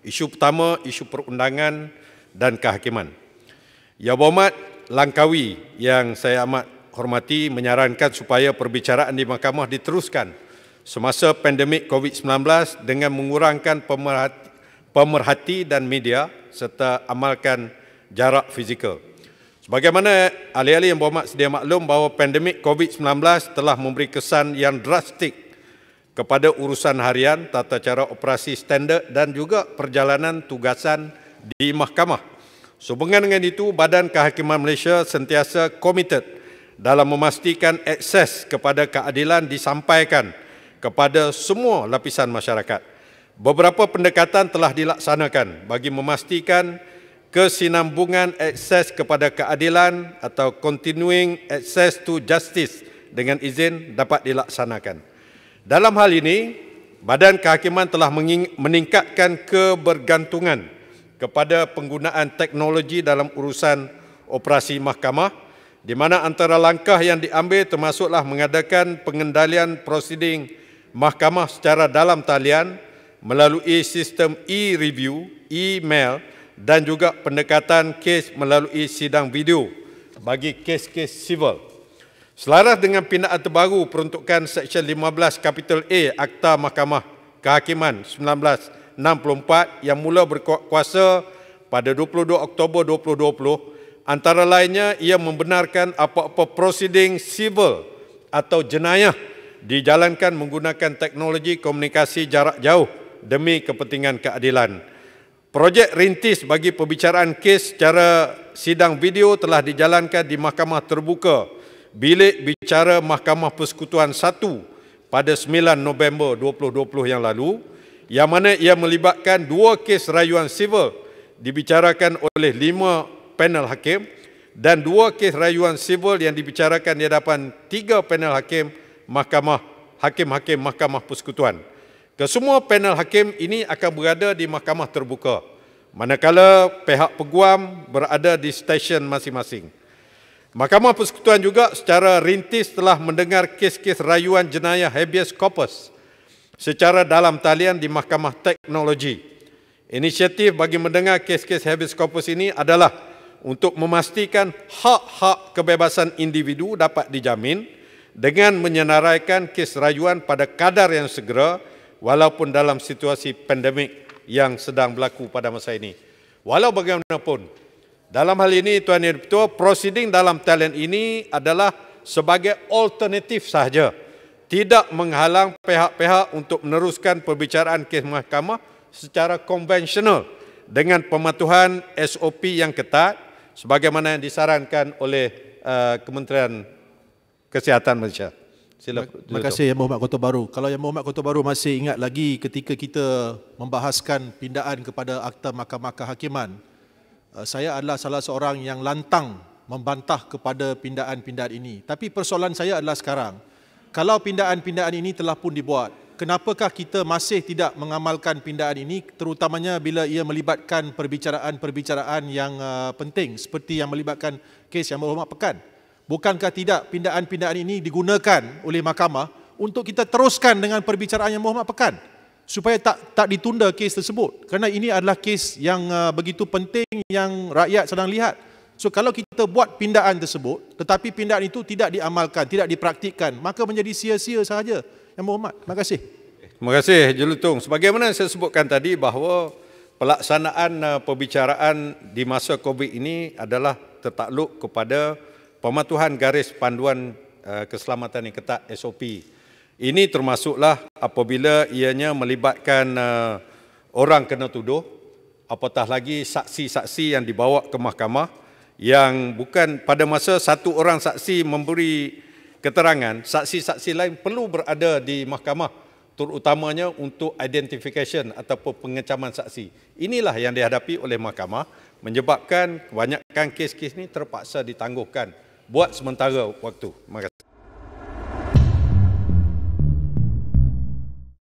Isu pertama, isu perundangan dan kehakiman. Yang Berhormat Langkawi yang saya amat hormati menyarankan supaya perbicaraan di mahkamah diteruskan semasa pandemik COVID-19 dengan mengurangkan pemerhati dan media serta amalkan jarak fizikal. Sebagaimana ahli-ahli yang berhormat sedia maklum bahawa pandemik COVID-19 telah memberi kesan yang drastik kepada urusan harian, tata cara operasi standard dan juga perjalanan tugasan di mahkamah. Sehubungan dengan itu, Badan Kehakiman Malaysia sentiasa komited dalam memastikan akses kepada keadilan disampaikan kepada semua lapisan masyarakat. Beberapa pendekatan telah dilaksanakan bagi memastikan kesinambungan akses kepada keadilan atau continuing access to justice dengan izin dapat dilaksanakan. Dalam hal ini, Badan Kehakiman telah meningkatkan kebergantungan kepada penggunaan teknologi dalam urusan operasi mahkamah, di mana antara langkah yang diambil termasuklah mengadakan pengendalian prosiding mahkamah secara dalam talian melalui sistem e-review, email dan juga pendekatan kes melalui sidang video bagi kes-kes sivil. Selaras dengan pindaan terbaru peruntukan Seksyen 15 Kapital A Akta Mahkamah Kehakiman 1964 yang mula berkuasa pada 22 Oktober 2020, antara lainnya ia membenarkan apa-apa prosiding sivil atau jenayah dijalankan menggunakan teknologi komunikasi jarak jauh demi kepentingan keadilan. Projek rintis bagi perbicaraan kes secara sidang video telah dijalankan di Mahkamah Terbuka Bilik Bicara Mahkamah Persekutuan 1 pada 9 November 2020 yang lalu, yang mana ia melibatkan 2 kes rayuan sivil dibicarakan oleh 5 panel hakim dan 2 kes rayuan sivil yang dibicarakan di hadapan 3 panel hakim hakim-hakim Mahkamah Persekutuan. Kesemua panel hakim ini akan berada di Mahkamah Terbuka, manakala pihak peguam berada di stesen masing-masing. Mahkamah Persekutuan juga secara rintis telah mendengar kes-kes rayuan jenayah habeas corpus secara dalam talian di Mahkamah Teknologi. Inisiatif bagi mendengar kes-kes habeas corpus ini adalah untuk memastikan hak-hak kebebasan individu dapat dijamin dengan menyenaraikan kes rayuan pada kadar yang segera walaupun dalam situasi pandemik yang sedang berlaku pada masa ini. Walau bagaimanapun, dalam hal ini, Tuan Yang Dipertua, prosiding dalam talian ini adalah sebagai alternatif sahaja, tidak menghalang pihak-pihak untuk meneruskan perbicaraan kes mahkamah secara konvensional dengan pematuhan SOP yang ketat sebagaimana yang disarankan oleh Kementerian Kesihatan Malaysia. Terima kasih Yang Berhormat Kota Bharu. Kalau Yang Berhormat Kota Bharu masih ingat lagi ketika kita membahaskan pindaan kepada Akta Mahkamah Kehakiman, saya adalah salah seorang yang lantang membantah kepada pindaan-pindaan ini. Tapi persoalan saya adalah sekarang, kalau pindaan-pindaan ini telah pun dibuat, kenapakah kita masih tidak mengamalkan pindaan ini, terutamanya bila ia melibatkan perbicaraan-perbicaraan yang penting seperti yang melibatkan kes Yang Berhormat Pekan? Bukankah tidak pindaan-pindaan ini digunakan oleh mahkamah untuk kita teruskan dengan perbicaraan Yang Berhormat Pekan, supaya tak ditunda kes tersebut, kerana ini adalah kes yang begitu penting yang rakyat sedang lihat. So kalau kita buat pindaan tersebut tetapi pindaan itu tidak diamalkan, tidak dipraktikkan, maka menjadi sia-sia sahaja. Yang Berhormat, terima kasih. Terima kasih Jelutong. Sebagaimana saya sebutkan tadi bahawa pelaksanaan perbicaraan di masa COVID ini adalah tertakluk kepada pematuhan garis panduan keselamatan yang ketat SOP. Ini termasuklah apabila ianya melibatkan orang kena tuduh, apatah lagi saksi-saksi yang dibawa ke mahkamah yang bukan pada masa satu orang saksi memberi keterangan, saksi-saksi lain perlu berada di mahkamah, terutamanya untuk identification ataupun pengecaman saksi. Inilah yang dihadapi oleh mahkamah, menyebabkan kebanyakan kes-kes ini terpaksa ditangguhkan buat sementara waktu. Terima kasih.